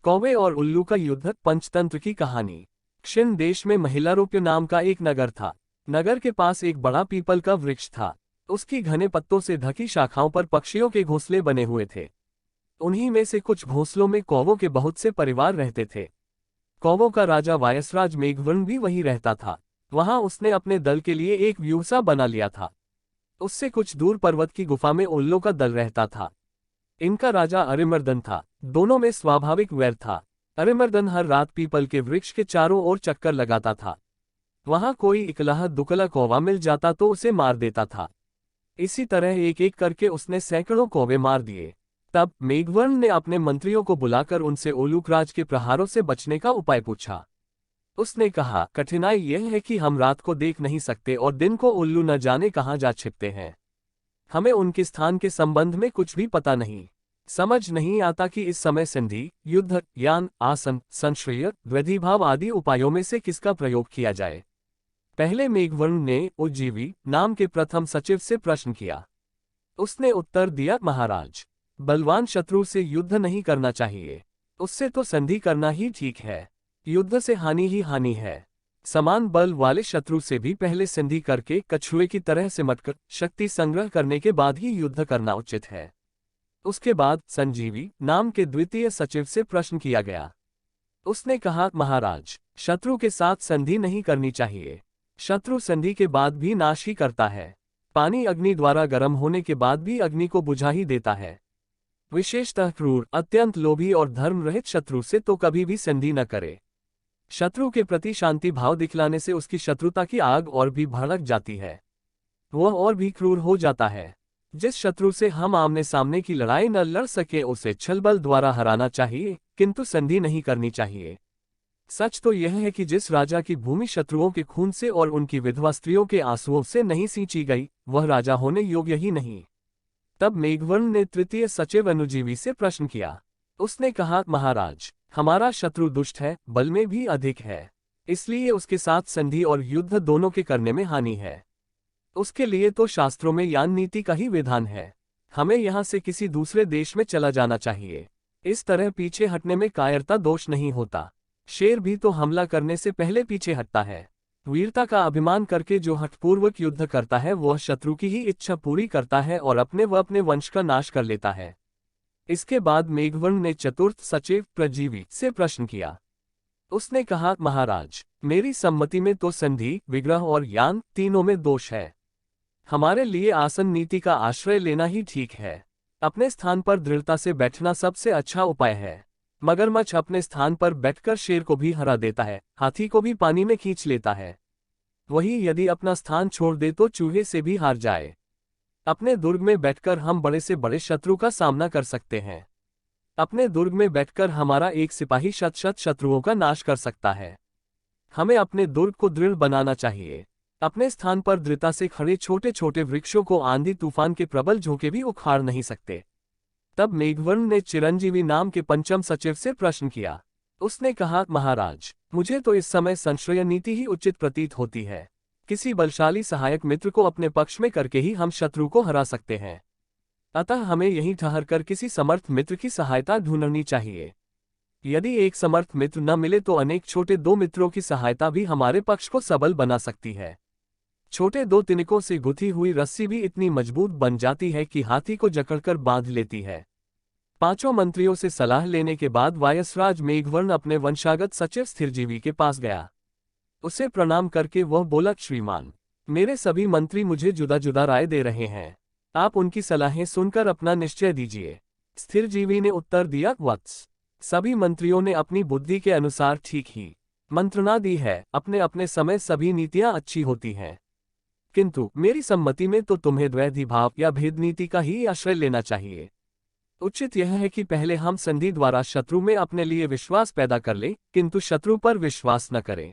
कौवे और उल्लू का युद्ध, पंचतंत्र की कहानी। क्षिण देश में महिलारोप्य नाम का एक नगर था। नगर के पास एक बड़ा पीपल का वृक्ष था। उसकी घने पत्तों से ढकी शाखाओं पर पक्षियों के घोंसले बने हुए थे। उन्हीं में से कुछ घोंसलों में कौवों के बहुत से परिवार रहते थे। कौवों का राजा वायसराज मेघवर्ण भी वहीं रहता था। वहां उसने अपने दल के लिए एक व्यूसा बना लिया था। उससे कुछ दूर पर्वत की गुफा में उल्लू का दल रहता था। इनका राजा अरिमर्दन था। दोनों में स्वाभाविक वैर था। अरिमर्दन हर रात पीपल के वृक्ष के चारों ओर चक्कर लगाता था। वहां कोई इकलहा दुकला कौवा मिल जाता तो उसे मार देता था। इसी तरह एक एक करके उसने सैकड़ों कौवे मार दिए। तब मेघवर्ण ने अपने मंत्रियों को बुलाकर उनसे ओलूकराज के प्रहारों से बचने का उपाय पूछा। उसने कहा, कठिनाई यह है कि हम रात को देख नहीं सकते और दिन को उल्लू न जाने कहाँ जा छिपते हैं। हमें उनके स्थान के संबंध में कुछ भी पता नहीं। समझ नहीं आता कि इस समय संधि, युद्ध, यान, आसन, संश्रय, वृद्धिभाव आदि उपायों में से किसका प्रयोग किया जाए। पहले मेघवर्ण ने उज्जीवी नाम के प्रथम सचिव से प्रश्न किया। उसने उत्तर दिया, महाराज, बलवान शत्रु से युद्ध नहीं करना चाहिए। उससे तो संधि करना ही ठीक है। युद्ध से हानि ही हानि है। समान बल वाले शत्रु से भी पहले संधि करके कछुए की तरह सिमटकर शक्ति संग्रह करने के बाद ही युद्ध करना उचित है। उसके बाद संजीवी नाम के द्वितीय सचिव से प्रश्न किया गया। उसने कहा, महाराज, शत्रु के साथ संधि नहीं करनी चाहिए। शत्रु संधि के बाद भी नाश ही करता है। पानी अग्नि द्वारा गर्म होने के बाद भी अग्नि को बुझा ही देता है। विशेषतः क्रूर, अत्यंत लोभी और धर्म रहित शत्रु से तो कभी भी संधि न करे। शत्रु के प्रति शांति भाव दिखलाने से उसकी शत्रुता की आग और भी भड़क जाती है। वह और भी क्रूर हो जाता है। जिस शत्रु से हम आमने सामने की लड़ाई न लड़ सके उसे छलबल द्वारा हराना चाहिए, किंतु संधि नहीं करनी चाहिए। सच तो यह है कि जिस राजा की भूमि शत्रुओं के खून से और उनकी विधवा स्त्रियों के आंसुओं से नहीं सींची गई, वह राजा होने योग्य ही नहीं। तब मेघवर्ण ने तृतीय सचिव अनुजीवी से प्रश्न किया। उसने कहा, महाराज, हमारा शत्रु दुष्ट है, बल में भी अधिक है। इसलिए उसके साथ संधि और युद्ध दोनों के करने में हानि है। उसके लिए तो शास्त्रों में यान नीति का ही विधान है। हमें यहाँ से किसी दूसरे देश में चला जाना चाहिए। इस तरह पीछे हटने में कायरता दोष नहीं होता। शेर भी तो हमला करने से पहले पीछे हटता है। वीरता का अभिमान करके जो हठपूर्वक युद्ध करता है वह शत्रु की ही इच्छा पूरी करता है और अपने वंश का नाश कर लेता है। इसके बाद मेघवर्ण ने चतुर्थ सचिव प्रजीवी से प्रश्न किया। उसने कहा, महाराज, मेरी सम्मति में तो संधि, विग्रह और यान तीनों में दोष है। हमारे लिए आसन नीति का आश्रय लेना ही ठीक है। अपने स्थान पर दृढ़ता से बैठना सबसे अच्छा उपाय है। मगरमच्छ अपने स्थान पर बैठकर शेर को भी हरा देता है, हाथी को भी पानी में खींच लेता है। वही यदि अपना स्थान छोड़ दे तो चूहे से भी हार जाए। अपने दुर्ग में बैठकर हम बड़े से बड़े शत्रु का सामना कर सकते हैं। अपने दुर्ग में बैठकर हमारा एक सिपाही शत शत्रुओं का नाश कर सकता है। हमें अपने दुर्ग को दृढ़ बनाना चाहिए। अपने स्थान पर दृढ़ता से खड़े छोटे छोटे वृक्षों को आंधी तूफान के प्रबल झोंके भी उखाड़ नहीं सकते। तब मेघवर्ण ने चिरंजीवी नाम के पंचम सचिव से प्रश्न किया। उसने कहा, महाराज, मुझे तो इस समय संश्रय नीति ही उचित प्रतीत होती है। किसी बलशाली सहायक मित्र को अपने पक्ष में करके ही हम शत्रु को हरा सकते हैं। अतः हमें यहीं ठहरकर किसी समर्थ मित्र की सहायता ढूंढनी चाहिए। यदि एक समर्थ मित्र न मिले तो अनेक छोटे दो मित्रों की सहायता भी हमारे पक्ष को सबल बना सकती है। छोटे दो तिनकों से गुथी हुई रस्सी भी इतनी मजबूत बन जाती है कि हाथी को जकड़कर बांध लेती है। पांचों मंत्रियों से सलाह लेने के बाद वायसराज मेघवर्ण अपने वंशागत सचिव स्थिरजीवी के पास गया। उसे प्रणाम करके वह बोला, श्रीमान, मेरे सभी मंत्री मुझे जुदा जुदा राय दे रहे हैं। आप उनकी सलाहें सुनकर अपना निश्चय दीजिए। स्थिरजीवी ने उत्तर दिया, वत्स, सभी मंत्रियों ने अपनी बुद्धि के अनुसार ठीक ही मंत्रणा दी है। अपने अपने समय सभी नीतियां अच्छी होती हैं, किंतु मेरी सम्मति में तो तुम्हें द्वैधिभाव या भेद नीति का ही आश्रय लेना चाहिए। उचित यह है कि पहले हम संधि द्वारा शत्रु में अपने लिए विश्वास पैदा कर लें, किंतु शत्रु पर विश्वास न करें।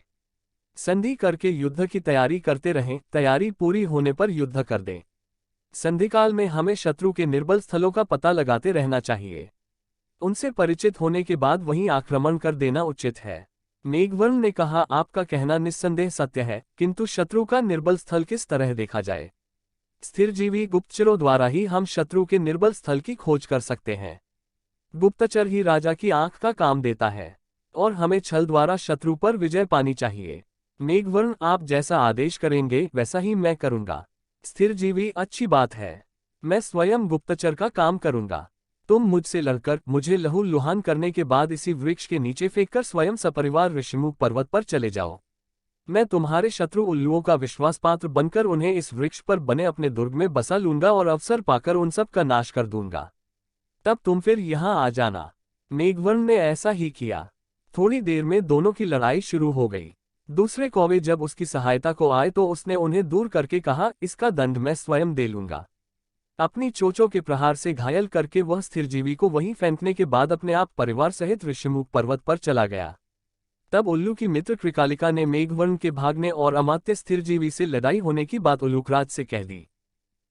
संधि करके युद्ध की तैयारी करते रहें, तैयारी पूरी होने पर युद्ध कर दें। संधिकाल में हमें शत्रु के निर्बल स्थलों का पता लगाते रहना चाहिए। उनसे परिचित होने के बाद वहीं आक्रमण कर देना उचित है। मेघवर्ण ने कहा, आपका कहना निस्संदेह सत्य है, किंतु शत्रु का निर्बल स्थल किस तरह देखा जाए। स्थिरजीवी गुप्तचरों द्वारा ही हम शत्रु के निर्बल स्थल की खोज कर सकते हैं। गुप्तचर ही राजा की आंख का काम देता है, और हमें छल द्वारा शत्रु पर विजय पानी चाहिए। मेघवर्ण, आप जैसा आदेश करेंगे वैसा ही मैं करूंगा। स्थिरजीवी, अच्छी बात है, मैं स्वयं गुप्तचर का काम करूंगा। तुम मुझसे लड़कर मुझे लहूलुहान करने के बाद इसी वृक्ष के नीचे फेंककर स्वयं सपरिवार ऋषिमुख पर्वत पर चले जाओ। मैं तुम्हारे शत्रु उल्लुओं का विश्वास पात्र बनकर उन्हें इस वृक्ष पर बने अपने दुर्ग में बसा लूंगा और अवसर पाकर उन सब का नाश कर दूंगा। तब तुम फिर यहाँ आ जाना। मेघवर्ण ने ऐसा ही किया। थोड़ी देर में दोनों की लड़ाई शुरू हो गई। दूसरे कौवे जब उसकी सहायता को आए तो उसने उन्हें दूर करके कहा, इसका दंड मैं स्वयं दे लूंगा। अपनी चोंचों के प्रहार से घायल करके वह स्थिरजीवी को वहीं फेंकने के बाद अपने आप परिवार सहित ऋषिमुख पर्वत पर चला गया। तब उल्लू की मित्र कृकालिका ने मेघवर्ण के भागने और अमात्य स्थिरजीवी से लड़ाई होने की बात उलूकराज से कह दी।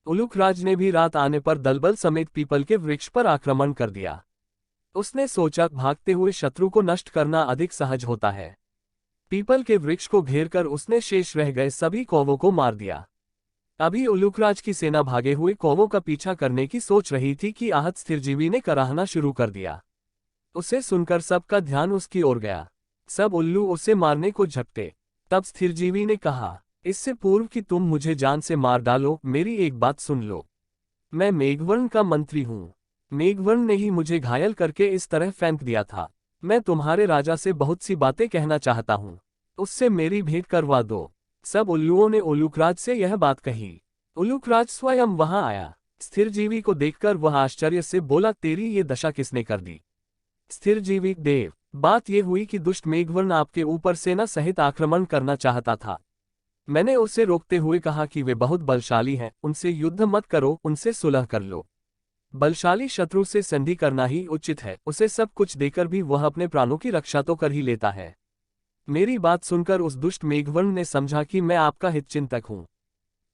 उलूकराज ने भी रात आने पर दलबल समेत पीपल के वृक्ष पर आक्रमण कर दिया। उसने सोचा, भागते हुए शत्रु को नष्ट करना अधिक सहज होता है। पीपल के वृक्ष को घेरकर उसने शेष रह गए सभी कौवों को मार दिया। अभी उलूकराज की सेना भागे हुए कौवों का पीछा करने की सोच रही थी कि आहत स्थिरजीवी ने कराहना शुरू कर दिया। उसे सुनकर सबका ध्यान उसकी ओर गया। सब उल्लू उसे मारने को झपटे। तब स्थिरजीवी ने कहा, इससे पूर्व कि तुम मुझे जान से मार डालो, मेरी एक बात सुन लो। मैं मेघवर्ण का मंत्री हूँ। मेघवर्ण ने ही मुझे घायल करके इस तरह फेंक दिया था। मैं तुम्हारे राजा से बहुत सी बातें कहना चाहता हूँ, उससे मेरी भेंट करवा दो। सब उल्लुओं ने उलूकराज से यह बात कही। उलूकराज स्वयं वहां आया। स्थिरजीवी को देखकर वह आश्चर्य से बोला, तेरी ये दशा किसने कर दी? स्थिरजीवी, देव, बात यह हुई कि दुष्ट मेघवर्ण आपके ऊपर सेना सहित आक्रमण करना चाहता था। मैंने उसे रोकते हुए कहा कि वे बहुत बलशाली हैं, उनसे युद्ध मत करो, उनसे सुलह कर लो। बलशाली शत्रु से संधि करना ही उचित है, उसे सब कुछ देकर भी वह अपने प्राणों की रक्षा तो कर ही लेता है। मेरी बात सुनकर उस दुष्ट मेघवर्ण ने समझा कि मैं आपका हितचिंतक हूं,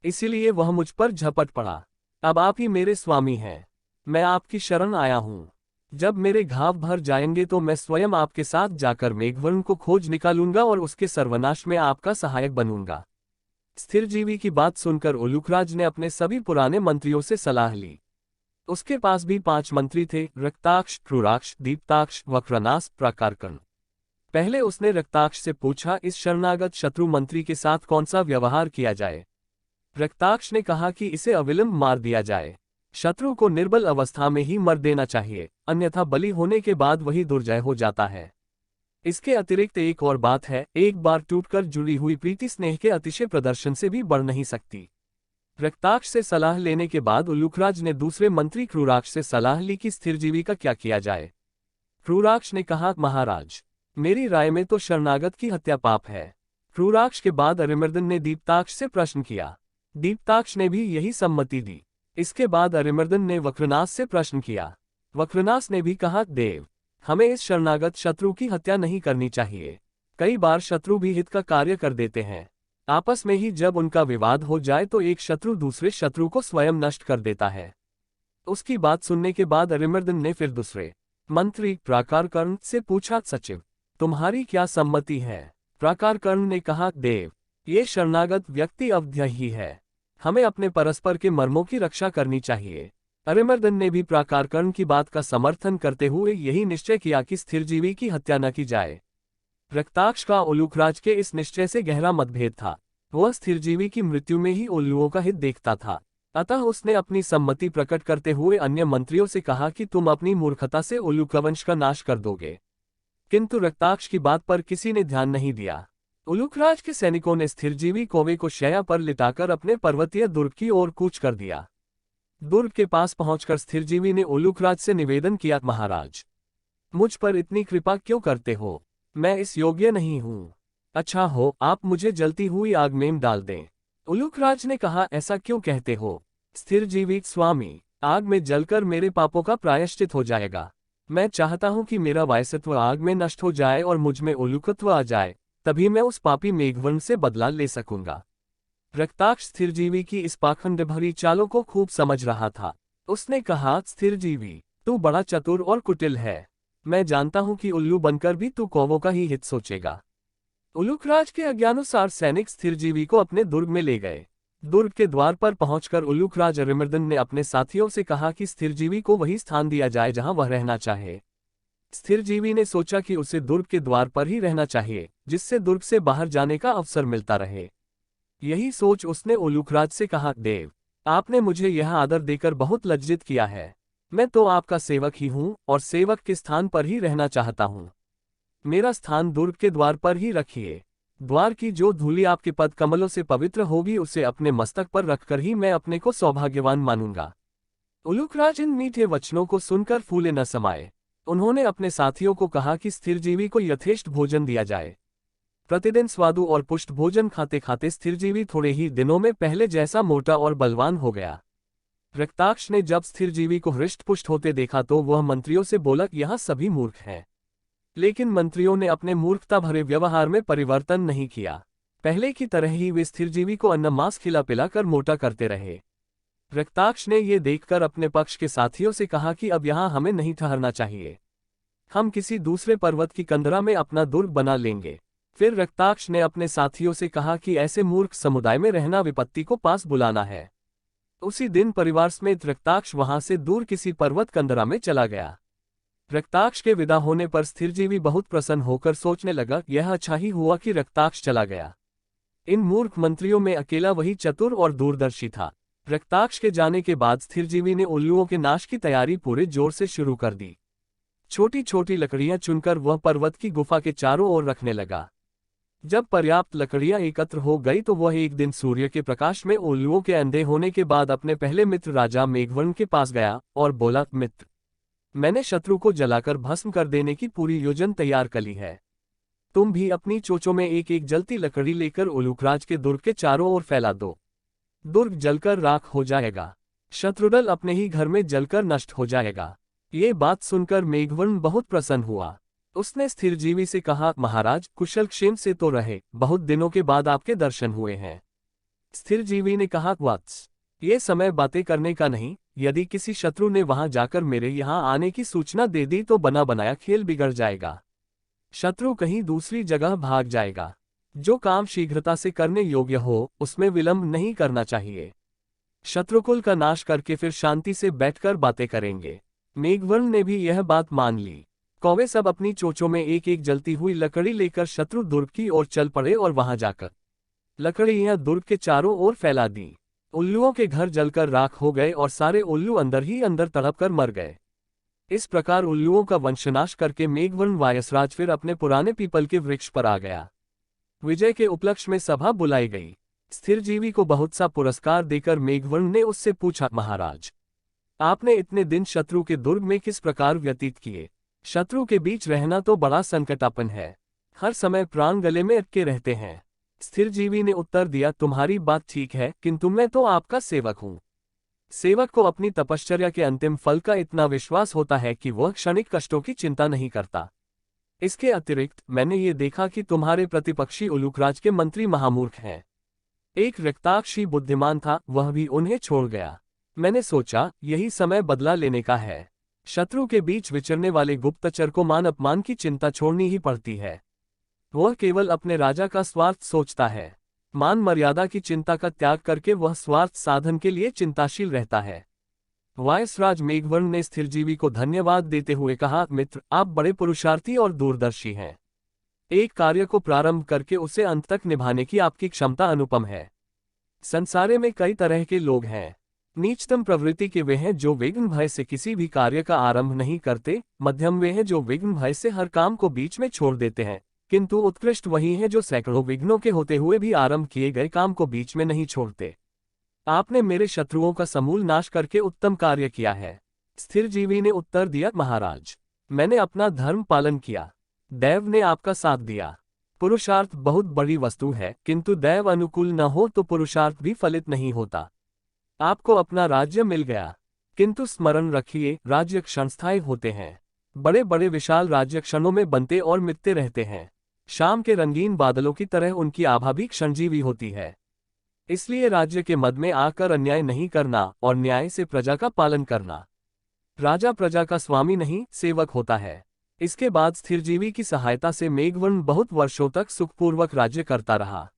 इसीलिए वह मुझ पर झपट पड़ा। अब आप ही मेरे स्वामी हैं, मैं आपकी शरण आया हूं। जब मेरे घाव भर जाएंगे तो मैं स्वयं आपके साथ जाकर मेघवर्ण को खोज निकालूंगा और उसके सर्वनाश में आपका सहायक बनूंगा। स्थिरजीवी की बात सुनकर उलूकराज ने अपने सभी पुराने मंत्रियों से सलाह ली। उसके पास भी 5 मंत्री थे, रक्ताक्ष, क्रूराक्ष, दीप्ताक्ष, वक्रनास, प्राकारकर्ण। पहले उसने रक्ताक्ष से पूछा, इस शरणागत शत्रु मंत्री के साथ कौन सा व्यवहार किया जाए? रक्ताक्ष ने कहा कि इसे अविलंब मार दिया जाए। शत्रु को निर्बल अवस्था में ही मर देना चाहिए, अन्यथा बलि होने के बाद वही दुर्जय हो जाता है। इसके अतिरिक्त एक और बात है, एक बार टूटकर जुड़ी हुई प्रीति स्नेह के अतिशय प्रदर्शन से भी बढ़ नहीं सकती। रक्ताक्ष से सलाह लेने के बाद उलूकराज ने दूसरे मंत्री क्रूराक्ष से सलाह ली कि स्थिरजीवी का क्या किया जाए। क्रूराक्ष ने कहा, महाराज, मेरी राय में तो शरणागत की हत्या पाप है। क्रूराक्ष के बाद अरिमर्दन ने दीप्ताक्ष से प्रश्न किया। दीप्ताक्ष ने भी यही सम्मति दी। इसके बाद अरिमर्दन ने वक्रनास से प्रश्न किया। वक्रनास ने भी कहा, देव, हमें इस शरणागत शत्रु की हत्या नहीं करनी चाहिए। कई बार शत्रु भी हित का कार्य कर देते हैं। आपस में ही जब उनका विवाद हो जाए तो एक शत्रु दूसरे शत्रु को स्वयं नष्ट कर देता है। उसकी बात सुनने के बाद अरिमर्दन ने फिर दूसरे मंत्री प्राकारकर्ण से पूछा, सचिव, तुम्हारी क्या सम्मति है? प्राकारकर्ण ने कहा, देव, ये शरणागत व्यक्ति अवध्यही है, हमें अपने परस्पर के मर्मों की रक्षा करनी चाहिए। अरिमर्दन ने भी प्राकारकर्ण की बात का समर्थन करते हुए यही निश्चय किया कि स्थिरजीवी की हत्या न की जाए। रक्ताक्ष का उलूकराज के इस निश्चय से गहरा मतभेद था। वह स्थिरजीवी की मृत्यु में ही उल्लुओं का हित देखता था। अतः उसने अपनी सम्मति प्रकट करते हुए अन्य मंत्रियों से कहा कि तुम अपनी मूर्खता से उल्लूकवंश का नाश कर दोगे। किंतु रक्ताक्ष की बात पर किसी ने ध्यान नहीं दिया। उलूकराज के सैनिकों ने स्थिरजीवी कौवे को शैया पर लिटाकर अपने पर्वतीय दुर्ग की ओर कूच कर दिया। दुर्ग के पास पहुंचकर स्थिरजीवी ने उलूकराज से निवेदन किया, महाराज, मुझ पर इतनी कृपा क्यों करते हो? मैं इस योग्य नहीं हूँ। अच्छा हो आप मुझे जलती हुई आग में डाल दें। उलूकराज ने कहा, ऐसा क्यों कहते हो? स्थिरजीवी, स्वामी, आग में जलकर मेरे पापों का प्रायश्चित हो जाएगा। मैं चाहता हूं कि मेरा वायसत्व आग में नष्ट हो जाए और मुझ में उलूकत्व आ जाए, तभी मैं उस पापी मेघवर्ण से बदला ले सकूंगा। रक्ताक्ष स्थिरजीवी की इस पाखंड भरी चालों को खूब समझ रहा था। उसने कहा, स्थिरजीवी, तू बड़ा चतुर और कुटिल है। मैं जानता हूं कि उल्लू बनकर भी तू कौवों का ही हित सोचेगा। उलूकराज के आज्ञानुसार सैनिक स्थिरजीवी को अपने दुर्ग में ले गए। दुर्ग के द्वार पर पहुंचकर उल्लूकराज अरिमर्दन ने अपने साथियों से कहा कि स्थिरजीवी को वही स्थान दिया जाए जहां वह रहना चाहे। स्थिरजीवी ने सोचा कि उसे दुर्ग के द्वार पर ही रहना चाहिए, जिससे दुर्ग से बाहर जाने का अवसर मिलता रहे। यही सोच उसने उल्लूकराज से कहा, देव, आपने मुझे यह आदर देकर बहुत लज्जित किया है। मैं तो आपका सेवक ही हूं और सेवक के स्थान पर ही रहना चाहता हूं। मेरा स्थान दुर्ग के द्वार पर ही रखिए। द्वार की जो धूलि आपके पद कमलों से पवित्र होगी उसे अपने मस्तक पर रखकर ही मैं अपने को सौभाग्यवान मानूंगा। उल्लूकराज इन मीठे वचनों को सुनकर फूले न समाये। उन्होंने अपने साथियों को कहा कि स्थिरजीवी को यथेष्ट भोजन दिया जाए। प्रतिदिन स्वादु और पुष्ट भोजन खाते खाते स्थिरजीवी थोड़े ही दिनों में पहले जैसा मोटा और बलवान हो गया। रक्ताक्ष ने जब स्थिरजीवी को हृष्ट-पुष्ट होते देखा तो वह मंत्रियों से बोला, यह सभी मूर्ख हैं। लेकिन मंत्रियों ने अपने मूर्खता भरे व्यवहार में परिवर्तन नहीं किया। पहले की तरह ही वे स्थिरजीवी को अन्न मांस खिला पिलाकर मोटा करते रहे। रक्ताक्ष ने ये देखकर अपने पक्ष के साथियों से कहा कि अब यहाँ हमें नहीं ठहरना चाहिए। हम किसी दूसरे पर्वत की कंदरा में अपना दुर्ग बना लेंगे। फिर रक्ताक्ष ने अपने साथियों से कहा कि ऐसे मूर्ख समुदाय में रहना विपत्ति को पास बुलाना है। उसी दिन परिवार समेत रक्ताक्ष वहां से दूर किसी पर्वत कंदरा में चला गया। रक्ताक्ष के विदा होने पर स्थिरजीवी बहुत प्रसन्न होकर सोचने लगा, यह अच्छा ही हुआ कि रक्ताक्ष चला गया। इन मूर्ख मंत्रियों में अकेला वही चतुर और दूरदर्शी था। रक्ताक्ष के जाने के बाद स्थिरजीवी ने उल्लुओं के नाश की तैयारी पूरे जोर से शुरू कर दी। छोटी छोटी लकड़ियां चुनकर वह पर्वत की गुफा के चारों ओर रखने लगा। जब पर्याप्त लकड़ियां एकत्र हो गई तो वह एक दिन सूर्य के प्रकाश में उल्लुओं के अंधे होने के बाद अपने पहले मित्र राजा मेघवर्ण के पास गया और बोला, मित्र, मैंने शत्रु को जलाकर भस्म कर देने की पूरी योजना तैयार कर ली है। तुम भी अपनी चोंचों में एक एक जलती लकड़ी लेकर उल्लूकराज के दुर्ग के चारों ओर फैला दो। दुर्ग जलकर राख हो जाएगा। शत्रुदल अपने ही घर में जलकर नष्ट हो जाएगा। ये बात सुनकर मेघवर्ण बहुत प्रसन्न हुआ। उसने स्थिरजीवी से कहा, महाराज, कुशल क्षेम से तो रहे, बहुत दिनों के बाद आपके दर्शन हुए हैं। स्थिरजीवी ने कहा, वत्स, ये समय बातें करने का नहीं। यदि किसी शत्रु ने वहां जाकर मेरे यहाँ आने की सूचना दे दी तो बना बनाया खेल बिगड़ जाएगा। शत्रु कहीं दूसरी जगह भाग जाएगा। जो काम शीघ्रता से करने योग्य हो उसमें विलंब नहीं करना चाहिए। शत्रुकुल का नाश करके फिर शांति से बैठकर बातें करेंगे। मेघवर्ण ने भी यह बात मान ली। कौवे सब अपनी चोंचों में एक एक जलती हुई लकड़ी लेकर शत्रु दुर्ग की ओर चल पड़े और वहां जाकर लकड़ियां दुर्ग के चारों ओर फैला दी। उल्लुओं के घर जलकर राख हो गए और सारे उल्लू अंदर ही अंदर तड़पकर मर गए। इस प्रकार उल्लुओं का वंशनाश करके मेघवर्ण वायसराज फिर अपने पुराने पीपल के वृक्ष पर आ गया। विजय के उपलक्ष्य में सभा बुलाई गई। स्थिरजीवी को बहुत सा पुरस्कार देकर मेघवर्ण ने उससे पूछा, महाराज, आपने इतने दिन शत्रु के दुर्ग में किस प्रकार व्यतीत किए? शत्रु के बीच रहना तो बड़ा संकटापन है। हर समय प्राण गले में अटके रहते हैं। स्थिरजीवी ने उत्तर दिया, तुम्हारी बात ठीक है, किंतु मैं तो आपका सेवक हूं। सेवक को अपनी तपश्चर्या के अंतिम फल का इतना विश्वास होता है कि वह क्षणिक कष्टों की चिंता नहीं करता। इसके अतिरिक्त मैंने ये देखा कि तुम्हारे प्रतिपक्षी उल्लूकराज के मंत्री महामूर्ख हैं। एक रक्ताक्षी बुद्धिमान था, वह भी उन्हें छोड़ गया। मैंने सोचा यही समय बदला लेने का है। शत्रु के बीच विचरने वाले गुप्तचर को मान अपमान की चिंता छोड़नी ही पड़ती है। वह केवल अपने राजा का स्वार्थ सोचता है। मान मर्यादा की चिंता का त्याग करके वह स्वार्थ साधन के लिए चिंताशील रहता है। वायसराज मेघवर्ण ने स्थिरजीवी को धन्यवाद देते हुए कहा, मित्र, आप बड़े पुरुषार्थी और दूरदर्शी हैं। एक कार्य को प्रारंभ करके उसे अंत तक निभाने की आपकी क्षमता अनुपम है। संसार में कई तरह के लोग हैं। नीचतम प्रवृत्ति के वे हैं जो विघ्न भय से किसी भी कार्य का आरंभ नहीं करते, मध्यम वे हैं जो विघ्न भय से हर काम को बीच में छोड़ देते हैं, किंतु उत्कृष्ट वही हैं जो सैकड़ों विघ्नों के होते हुए भी आरंभ किए गए काम को बीच में नहीं छोड़ते। आपने मेरे शत्रुओं का समूल नाश करके उत्तम कार्य किया है। स्थिरजीवी ने उत्तर दिया, महाराज, मैंने अपना धर्म पालन किया। दैव ने आपका साथ दिया। पुरुषार्थ बहुत बड़ी वस्तु है, किंतु दैव अनुकूल न हो तो पुरुषार्थ भी फलित नहीं होता। आपको अपना राज्य मिल गया, किंतु स्मरण रखिए, राज्य क्षणस्थायी होते हैं। बड़े बड़े विशाल राज्य क्षणों में बनते और मिटते रहते हैं। शाम के रंगीन बादलों की तरह उनकी आभा भी क्षणजीवी होती है। इसलिए राज्य के मद में आकर अन्याय नहीं करना और न्याय से प्रजा का पालन करना। राजा प्रजा का स्वामी नहीं, सेवक होता है। इसके बाद स्थिरजीवी की सहायता से मेघवर्ण बहुत वर्षों तक सुखपूर्वक राज्य करता रहा।